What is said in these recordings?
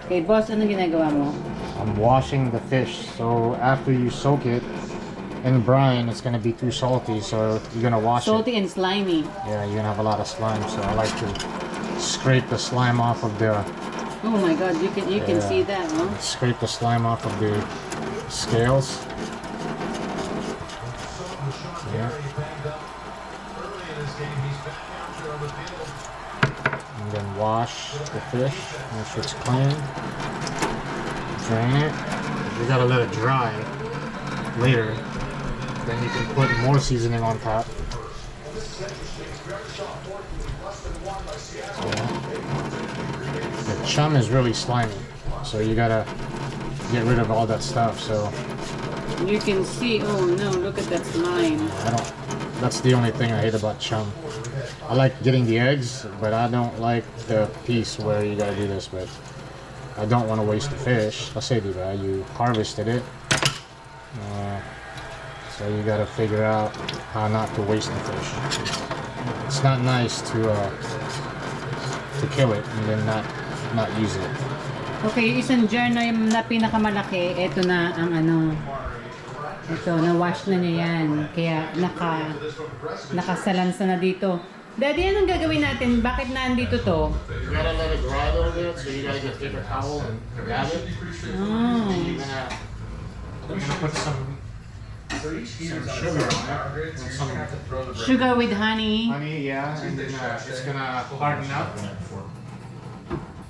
Okay, boss, ano ginagawa mo? I'm washing the fish. So after you soak it in brine, it's gonna be too salty. So you're gonna wash Salty it. and slimy. Yeah, you're gonna have a lot of slime. So I like to scrape the slime off of the. Oh my God, you can see that, huh? Scrape the slime off of the scales. Yeah. And then wash the fish. Make sure it's clean. Drain it. You gotta let it dry later. Then you can put more seasoning on top. Yeah. The chum is really slimy, so you gotta get rid of all that stuff. So You can see, oh no, look at that slime. that's the only thing I hate about chum. I like getting the eggs, but I don't like the piece where you gotta do this. But I don't want to waste the fish. Kasi diba, you harvested it, so you gotta figure out how not to waste the fish. It's not nice to kill it and then not use it. Okay, isang jar na pinakamalaki, ito na ang ano. Ito, na-wash na niya yan. Kaya nakasalansa na dito. Daddy, anong gagawin natin? Bakit nandito to? You gotta let it dry a little bit, so you gotta get a paper towel and grab it. Oh. You're gonna put some sugar on it. And some Sugar with honey. honey, yeah, and then it's gonna harden up.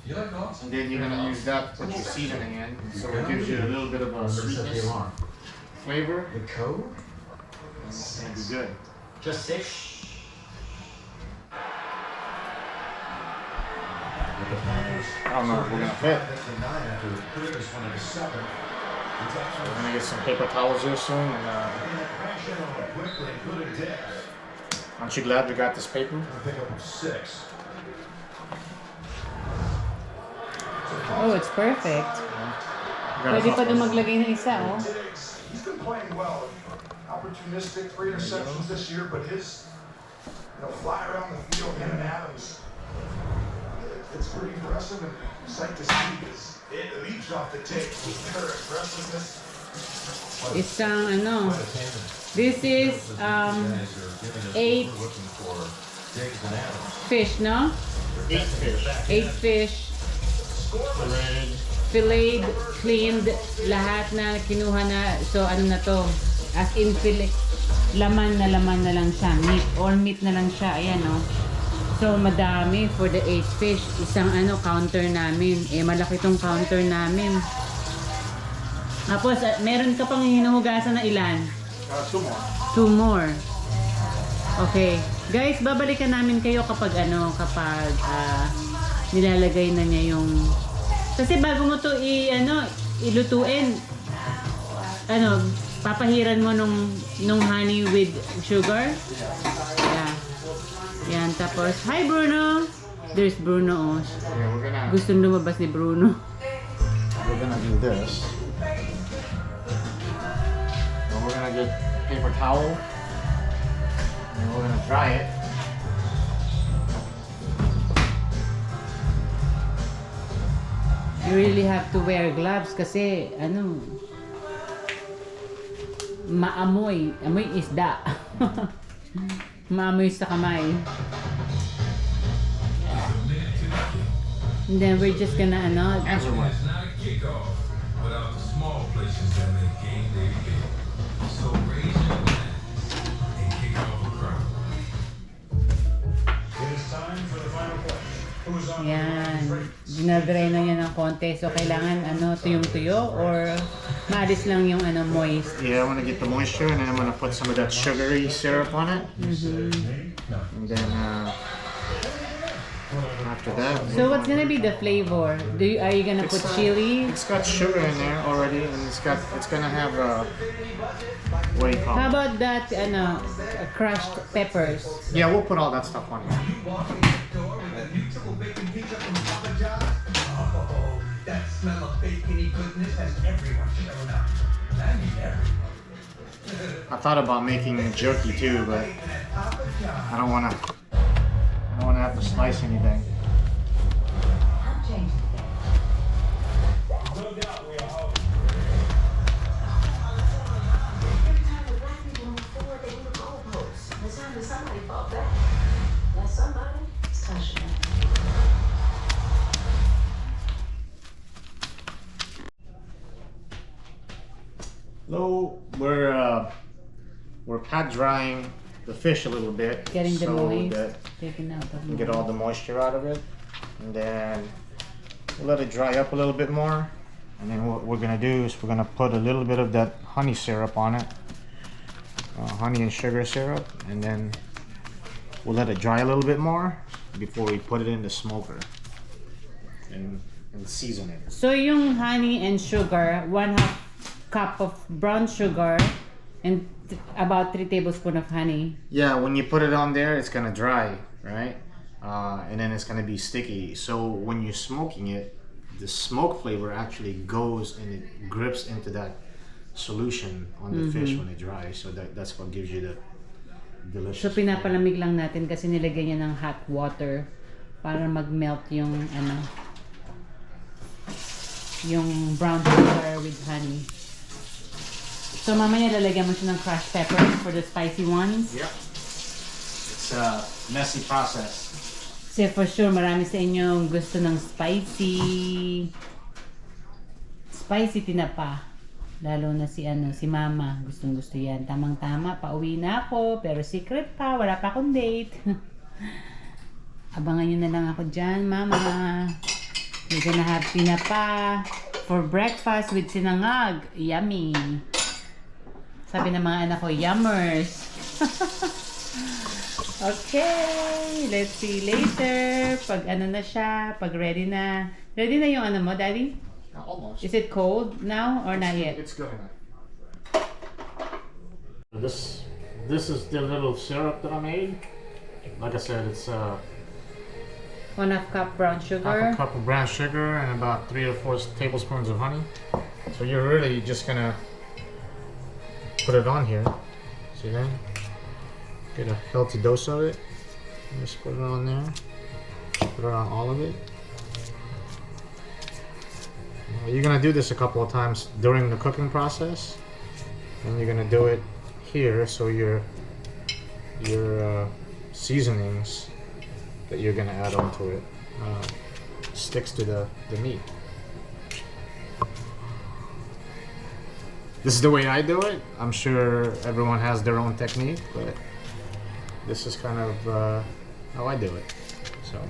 And then you're gonna use that to put your seasoning in, so it gives you a little bit of a sweetness, flavor. The code? It's gonna be good. Just fish. I don't know if we're gonna fit. We're gonna get some paper towels here soon, and aren't you glad we got this paper? Oh, it's perfect. Pwede pa doon maglagay ng isa, oh. He's been playing well. Opportunistic, 3 interceptions this year, but his, fly around the field, him and Adams, it's pretty impressive and exciting to see because it leaps off the tape with their aggressiveness. Isang ano. This is 8 fish, no? 8 fish. 8 fish. Filleted, cleaned, lahat na kinuha na. So ano na to? As in fillet. Laman na lang siya. Meat, all meat na lang siya. Ayan, oh. So madami for the 8 fish. Isang counter namin. Malaki tong counter namin. Tapos meron ka pang hinuhugasan na ilan? 2 more. 2 more. Okay. Guys, babalikan namin kayo kapag nilalagay na niya yung, kasi bago mo to ilutuin, papahiran mo nung honey with sugar. Yeah. Yan, tapos hi Bruno. There's Bruno. Yeah, Gustong lumabas ni Bruno. we're gonna do this. And we're gonna get paper towel and we're gonna dry it. You really have to wear gloves kasi maamoy isda. Maamoy sa kamay. And then we're just gonna Answer one. yan, dinadry na niya ng konti. So kailangan tuyong-tuyo or maalis lang yung moist. Yeah, I want to get the moisture and then I'm going to put some of that sugary syrup on it. And then after that... So what's gonna be the flavor? Are you gonna put chili? It's got sugar in there already and it's gonna have what do you call How it? about that crushed peppers? Yeah, we'll put all that stuff on here. That smell of bacony goodness has everyone should know now. I mean everyone. I thought about making jerky too, but I don't want to have to slice anything. We're pat drying the fish a little bit, Getting the so moist, that taking out we the get all the moisture out of it, and then we'll let it dry up a little bit more. And then what we're gonna do is we're gonna put a little bit of that honey syrup on it, honey and sugar syrup, and then we'll let it dry a little bit more before we put it in the smoker and season it. So yung honey and sugar, 1/2 cup of brown sugar and about 3 tablespoons of honey. Yeah, when you put it on there, it's gonna dry, right? And then it's gonna be sticky. So when you're smoking it, the smoke flavor actually goes and it grips into that solution on the fish when it dries. So that's what gives you the delicious. So pinapalamig lang natin kasi nilagay niya ng hot water para mag-melt yung yung brown sugar with honey. So mamaya lalagyan mo siya ng crushed pepper for the spicy ones. Yep. It's a messy process. Kasi for sure marami sa inyo gusto ng spicy tinapa. Lalo na si mama, gustong-gusto yan. Tamang-tama, pauwi na ako, pero secret pa, wala pa akong date. Abangan nyo na lang ako dyan, mama. We're gonna have tinapa for breakfast with sinangag. Yummy. Sabi ng mga anak ko, yummers. Okay, let's see later. Pag na siya, pag ready na. Ready na yung mo, Daddy? Almost. Is it cold now or not yet? It's good enough. This is the little syrup that I made. Like I said, it's 1/2 cup brown sugar. 1/2 cup of brown sugar and about 3 or 4 tablespoons of honey. So you're really just gonna put it on here. See that? Get a healthy dose of it. Just put it on there. Put it on all of it. You're gonna do this a couple of times during the cooking process, and you're gonna do it here, so your seasonings that you're gonna add onto it sticks to the meat. This is the way I do it. I'm sure everyone has their own technique, but this is kind of how I do it. So.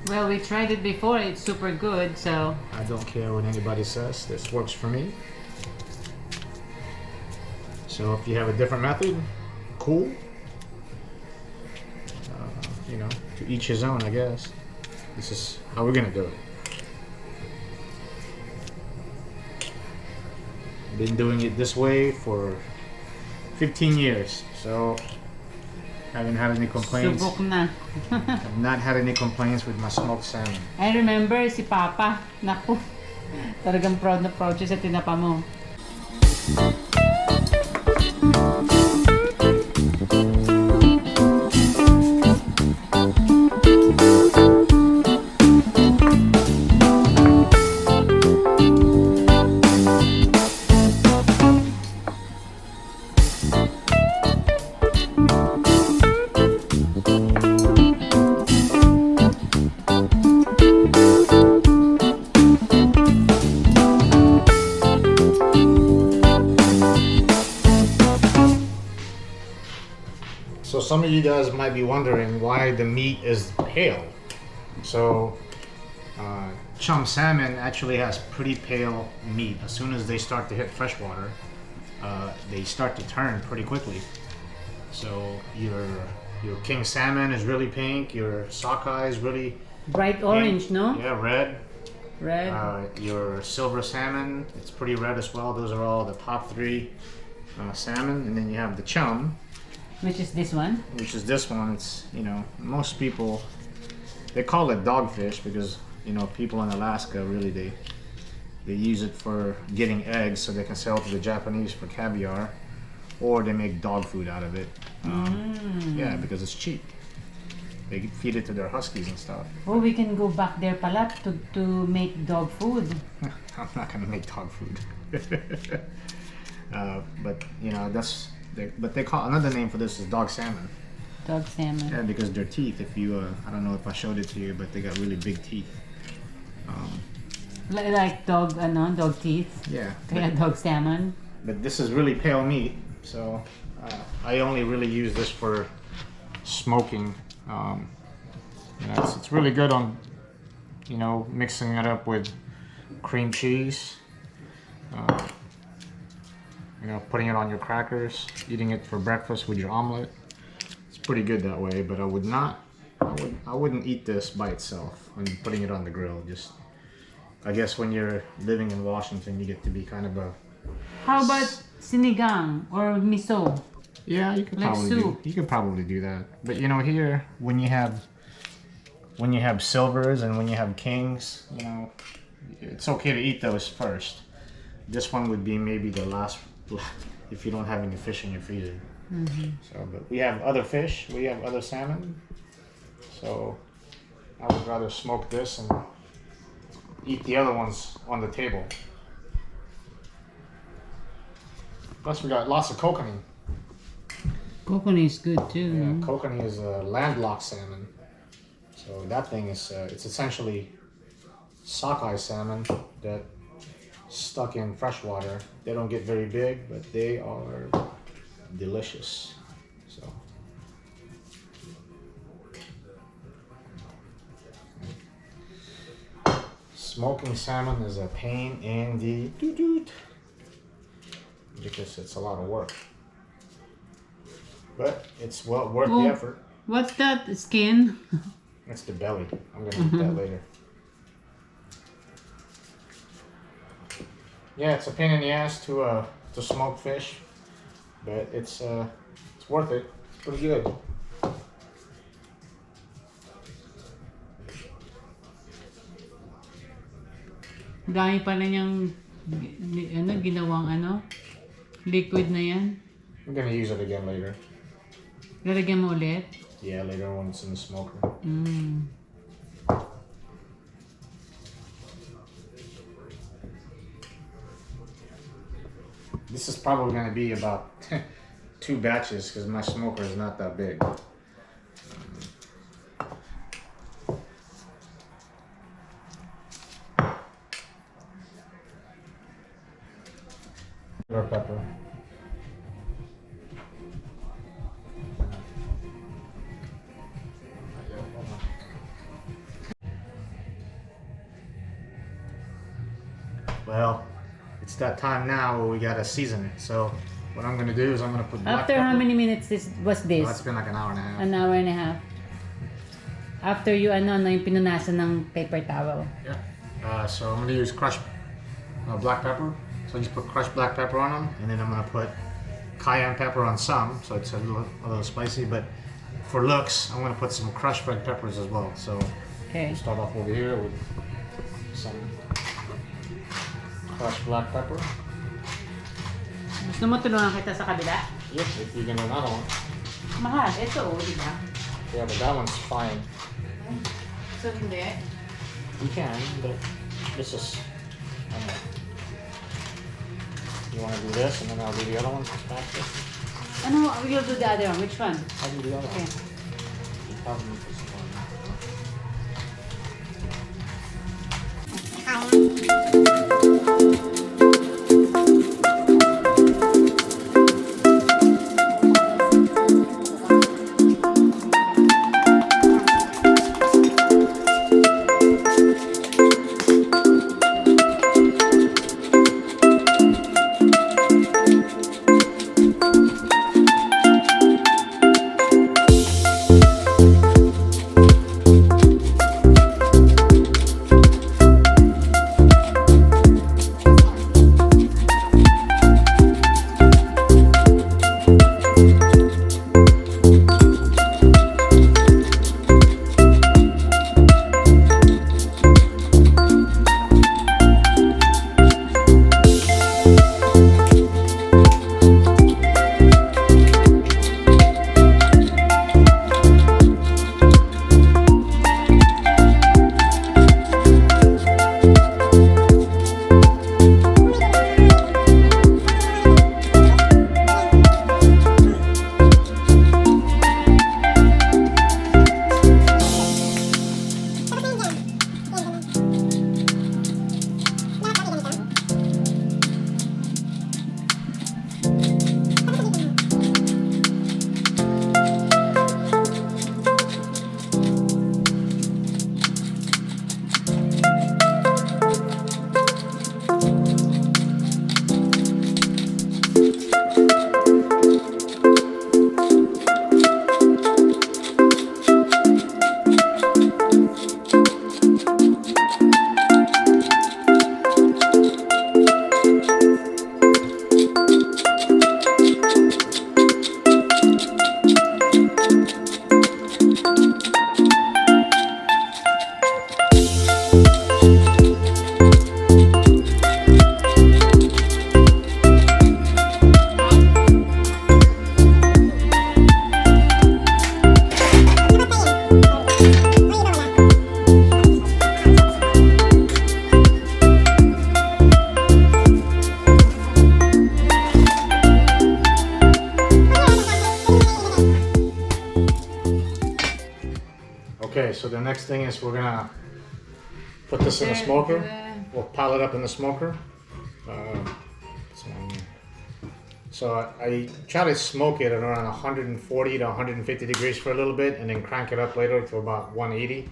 Well, we tried it before. It's super good, so. I don't care what anybody says. This works for me. So if you have a different method, cool. You know, to each his own, I guess. This is how we're gonna do it. Been doing it this way for 15 years, so haven't had any complaints. Subok na. I've not had any complaints with my smoked salmon. I remember si Papa. Naku. Talagang proud na proud siya sa tinapa mo. So some of you guys might be wondering why the meat is pale. So chum salmon actually has pretty pale meat. As soon as they start to hit freshwater, they start to turn pretty quickly. So your king salmon is really pink. Your sockeye is really Bright orange, no? Yeah, red. Red. Your silver salmon, it's pretty red as well. Those are all the top 3 salmon, and then you have the chum. Which is this one? Which is this one. It's, you know, most people, they call it dogfish because, you know, people in Alaska really they use it for getting eggs so they can sell to the Japanese for caviar, or they make dog food out of it. Yeah, because it's cheap. They feed it to their huskies and stuff. Oh, we can go back there pala to make dog food. I'm not gonna make dog food. But you know, but they call another name for this is dog salmon. Dog salmon. Yeah, because their teeth. If you, I don't know if I showed it to you, but they got really big teeth. Like dog teeth. Yeah. Kaya dog salmon. but this is really pale meat, so I only really use this for smoking. You know, it's really good on, you know, mixing it up with cream cheese. You know, putting it on your crackers, eating it for breakfast with your omelet. It's pretty good that way, but I wouldn't eat this by itself when putting it on the grill. Just, I guess when you're living in Washington, you get to be kind of a... How about sinigang or miso? Yeah, you could Like probably soup. you could probably do that. But you know, here when you have silvers and when you have kings, you know, it's okay to eat those first. This one would be maybe the last if you don't have any fish in your freezer. So, but we have other fish, we have other salmon. So I would rather smoke this and eat the other ones on the table. Plus we got lots of kokanee. Coconut is good too. Yeah, no? kokanee is a landlocked salmon. So that thing is, it's essentially sockeye salmon that stuck in fresh water. They don't get very big, but they are delicious. So smoking salmon is a pain in the doot because it's a lot of work, but it's well worth Oh. the effort. What's that skin? That's the belly. I'm gonna eat that later. Yeah, it's a pain in the ass to smoke fish, but it's worth it. It's pretty good. Dami pala niyang ginawang liquid na yan. I'm gonna use it again later. Lalagyan mo ulit. Yeah, later when it's in the smoker. This is probably gonna be about 2 batches because my smoker is not that big. Pepper. Well, it's that time now where we gotta season it. So what I'm gonna do is I'm gonna put black After pepper. how many minutes was this? Oh, it's been like an hour and a half. An hour and a half. After you yung pinunasan ng paper towel. Yeah. So I'm gonna use crushed black pepper. So I just put crushed black pepper on them, and then I'm gonna put cayenne pepper on some, so it's a little spicy. But for looks, I'm gonna put some crushed red peppers as well. So Okay. start off over here with some crushed black pepper. Gusto mo tulungan kita sa kabila? Yes, if you can run another one. Mahal. Ito di ba? Yeah, but that one's fine. So hindi. You can, but this is. You want to do this, and then I'll do the other one faster. Ano, we'll do the other one. Which one? I'll do the other Okay. one. You probably need this one. so the next thing is we're gonna put this in the smoker. We'll pile it up in the smoker. So I try to smoke it at around 140 to 150 degrees for a little bit, and then crank it up later to about 180,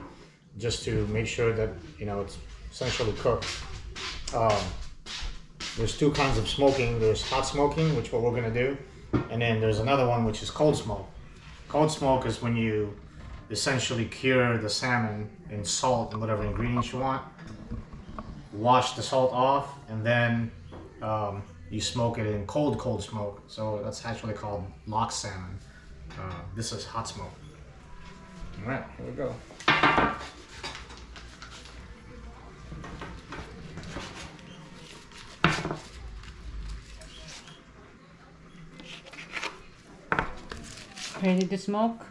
just to make sure that, you know, it's essentially cooked. There's two kinds of smoking. There's hot smoking, which is what we're gonna do, and then there's another one which is cold smoke. Cold smoke is when you essentially cure the salmon in salt and whatever ingredients you want, wash the salt off, and then you smoke it in cold smoke. So that's actually called lock salmon. This is hot smoke. All right, here we go. Ready to smoke?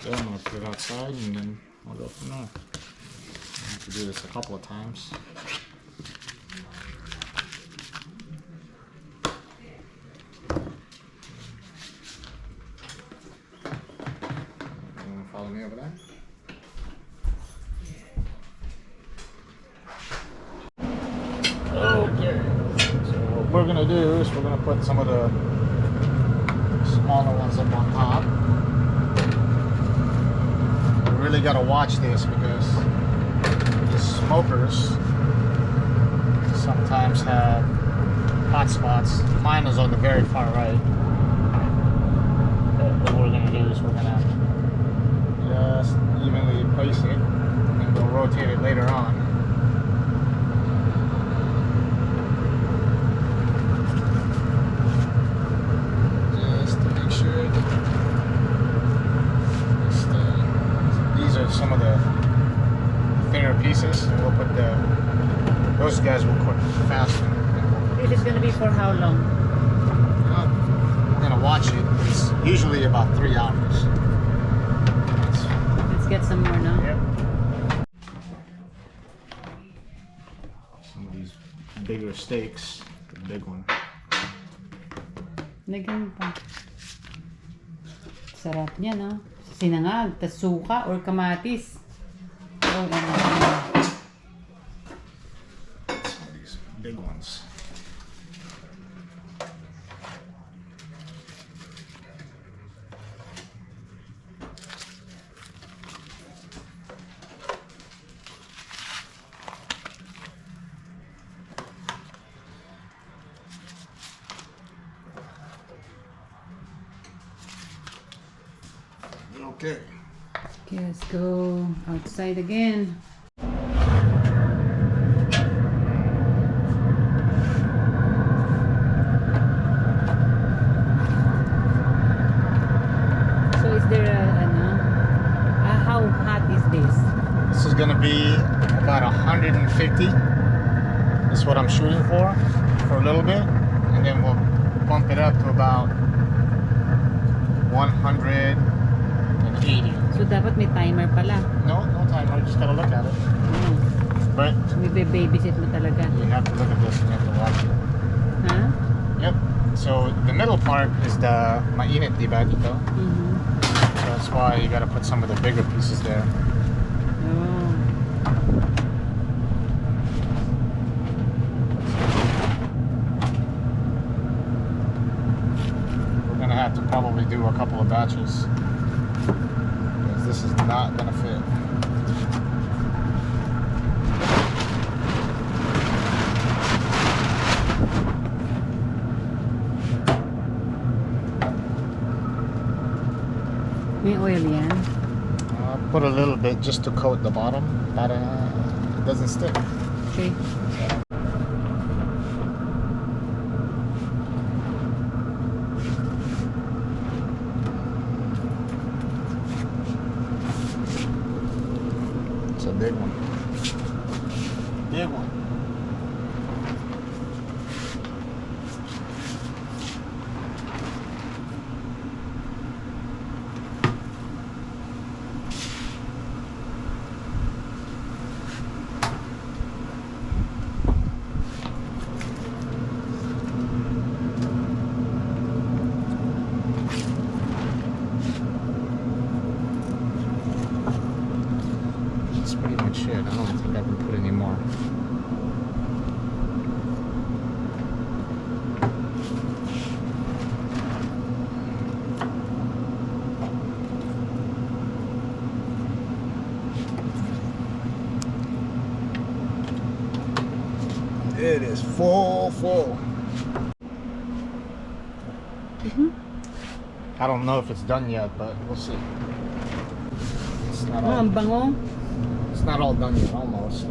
Yeah, I'm gonna put it outside and then I'll go from there. I have to do this a couple of times. You wanna follow me over there? Okay. So what we're gonna do is we're gonna put some of the smaller ones up on top. We really gotta watch this because the smokers sometimes have hot spots. Mine is on the very far right. But what we're gonna do is we're gonna just evenly place it, and we'll rotate it later on. Some of the thinner pieces, and we'll put those guys will cook faster. This is gonna be for how long? We're gonna watch it. It's usually about 3 hours. Let's get some more now. Yep. Some of these bigger steaks, the big one. Lagyan pa. Sarap niya, no? Sinangag, tas suka or kamatis. Oh, Some of these big ones. Okay. Okay, let's go outside again. So is there how hot is this? This is gonna be about 150. That's what I'm shooting for a little bit, and then we'll bump it up to about 180. So dapat may timer pala. No timer. Just gotta look at it. But May babysit mo talaga. you have to look at this and you have to watch it. Huh? Yep. So the middle part is the mainit, diba dito? So that's why you gotta put some of the bigger pieces there. Oh. We're gonna have to probably do a couple of batches. This is not gonna fit. May oil yan. Put a little bit just to coat the bottom, but it doesn't stick. Okay. It's a big one. Big one. is full. I don't know if it's done yet, but we'll see. It's not Oh, all, ang bango. it's not all done yet, almost.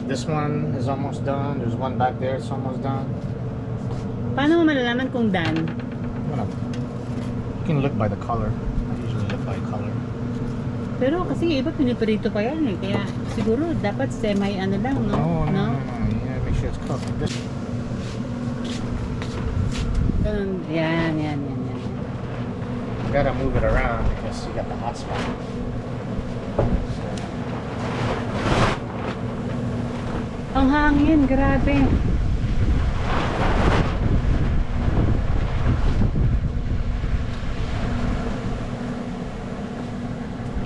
This one is almost done. There's one back there, it's almost done. Paano mo malalaman kung done? You can look by the color. I usually look by color. Pero kasi iba piniprito pa yan eh. Kaya siguro dapat semi ano lang, no? No. You gotta make sure it's cooked. This. Yan. You gotta move it around because you got the hot spot. Ang hangin, grabe.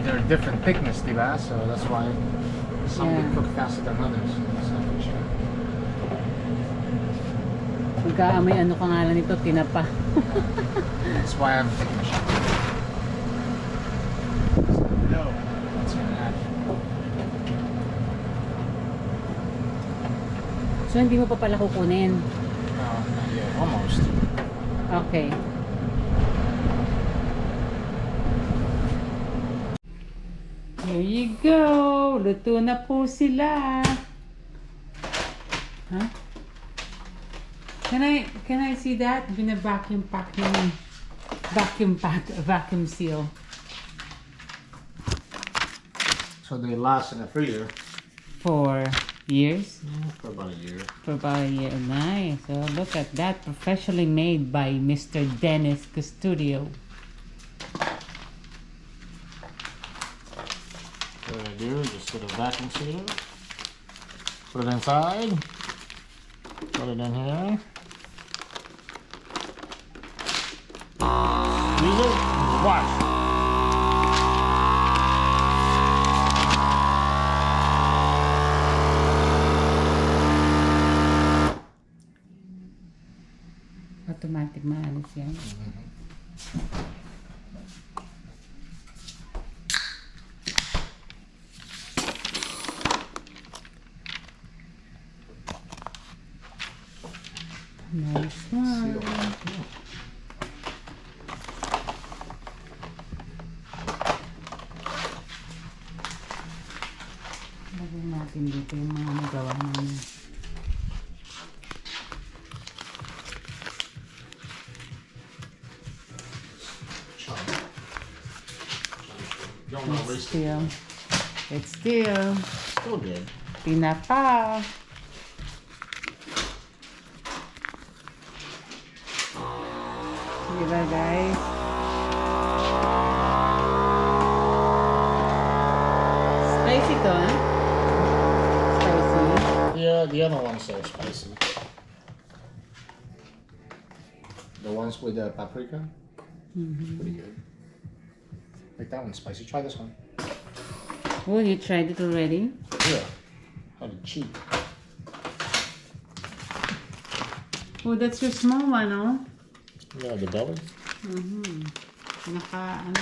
They're different thickness, diba? So that's why some Yeah. cook faster than others. That's not for sure. Magkaamoy ano ka nga lang nito, tinapa. That's why I'm taking a shot. No, that's gonna happen. So hindi mo pa pala kukunin. No, not yet. Almost. Okay. Here you go. Luto na po sila. Huh? Can I see that? Been a vacuum seal. So they last in the freezer. For years? For about a year. For about a year. Nice. So look at that. Professionally made by Mr. Dennis Custodio. What I do is just get a vacuum sealer, put it inside, put it in here, squeeze it, and wash. Automatic maalis yan. Nice one. Lagyan natin dito yung mga nagawa namin. Don't want to waste it. It's still Still good. tinapa. Diba guys? Spicy to, huh? Spicy. Yeah, the other ones are spicy. The ones with the paprika, pretty good. Like that one's spicy. Try this one. Oh, you tried it already? Yeah. How to cheat. Oh, that's your small one, oh? Yeah, the belly. Ano.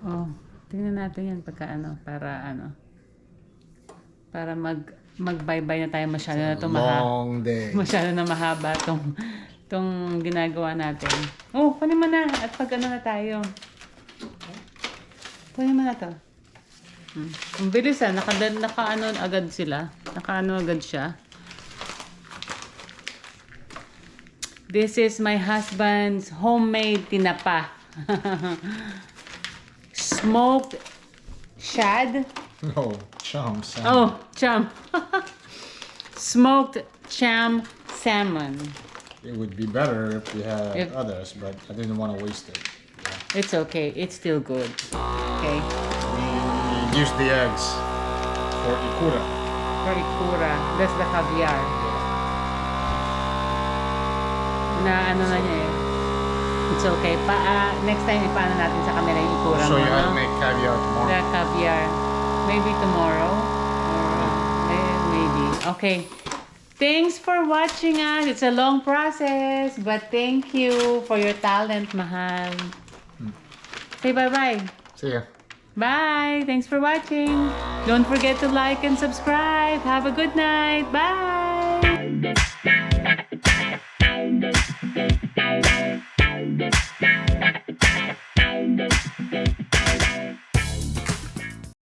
Oh, tingnan natin yan pagka para mag-bye-bye na tayo, masyado na to Long day. masyado na mahaba tong ginagawa natin. Oh, kunin mo na at pag na tayo. Kunin mo na to. Ang bilis naka-ano agad sila. Naka-ano agad siya. This is my husband's homemade tinapa. Smoked shad. No, chumps. Oh, chum. Smoked cham salmon. It would be better if we had If- others, but I didn't want to waste it. It's okay. It's still good. Okay. We use the eggs for ikura. For ikura. That's the caviar. Na ano na niya eh. It's okay. Next time ipaano natin sa camera yung ikura So mo. you have to no? make caviar tomorrow. The caviar. Maybe tomorrow. Or Okay. Thanks for watching us. It's a long process, but thank you for your talent, Mahal. Say bye-bye. See ya. Bye. Thanks for watching. Don't forget to like and subscribe. Have a good night. Bye.